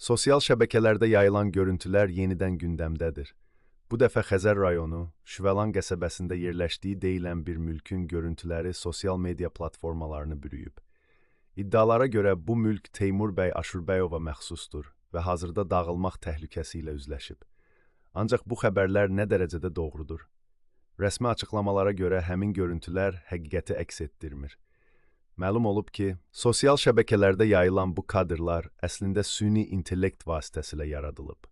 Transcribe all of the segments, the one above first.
Sosial şəbəkələrdə yayılan görüntülər yenidən gündəmdədir. Bu dəfə Xəzər rayonu, Şüvəlan qəsəbəsində yerləşdiyi deyilən bir mülkün görüntüləri sosial media platformalarını bürüyüb. İddialara görə bu mülk Teymur bəy Aşurbəyova məxsusdur və hazırda dağılmaq təhlükəsi ilə üzləşib. Ancaq bu xəbərlər nə dərəcədə doğrudur? Rəsmi açıqlamalara görə həmin görüntülər həqiqəti əks etdirmir. Məlum olub ki, sosial şəbəkələrdə yayılan bu kadrlar əslində süni intellekt vasitəsilə yaradılıb.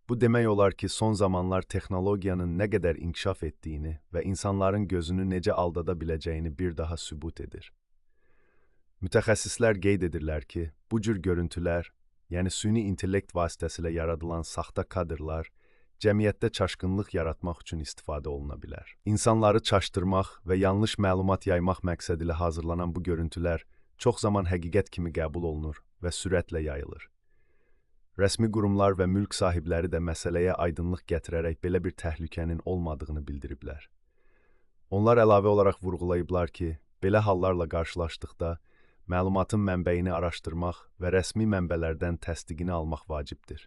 Bu demək olar ki, son zamanlar texnologiyanın nə qədər inkişaf etdiyini və insanların gözünü necə aldada biləcəyini bir daha sübut edir. Mütəxəssislər qeyd edirlər ki, bu cür görüntülər, yəni süni intellekt vasitəsilə yaradılan saxta kadrlar, cəmiyyətdə çaşqınlıq yaratmaq üçün istifadə oluna bilər. İnsanları çaşdırmaq və yanlış məlumat yaymaq məqsədi ilə hazırlanan bu görüntülər çox zaman həqiqət kimi qəbul olunur və sürətlə yayılır. Rəsmi qurumlar və mülk sahibləri də məsələyə aydınlıq gətirərək belə bir təhlükənin olmadığını bildiriblər. Onlar əlavə olaraq vurğulayıblar ki, belə hallarla qarşılaşdıqda məlumatın mənbəyini araşdırmaq və rəsmi mənbələrdən təsdiqini almaq vacibdir.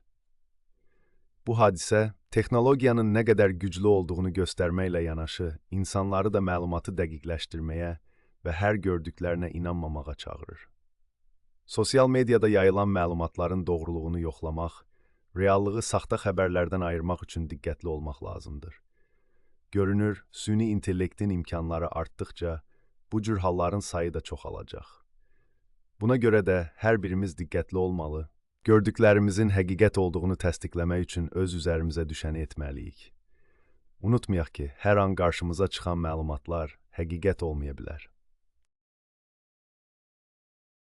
Bu hadisə, texnologiyanın nə qədər güclü olduğunu göstərməklə yanaşı, insanları da məlumatı dəqiqləşdirməyə və hər gördüklərinə inanmamağa çağırır. Sosial mediada yayılan məlumatların doğruluğunu yoxlamaq, reallığı saxta xəbərlərdən ayırmaq üçün diqqətli olmaq lazımdır. Görünür, süni intellektin imkanları artdıqca, bu cür halların sayı da çoxalacaq. Buna görə də hər birimiz diqqətli olmalı, gördüklərimizin həqiqət olduğunu təsdiqləmək üçün öz üzərimizə düşəni etməliyik. Unutmayaq ki, hər an qarşımıza çıxan məlumatlar həqiqət olmaya bilər.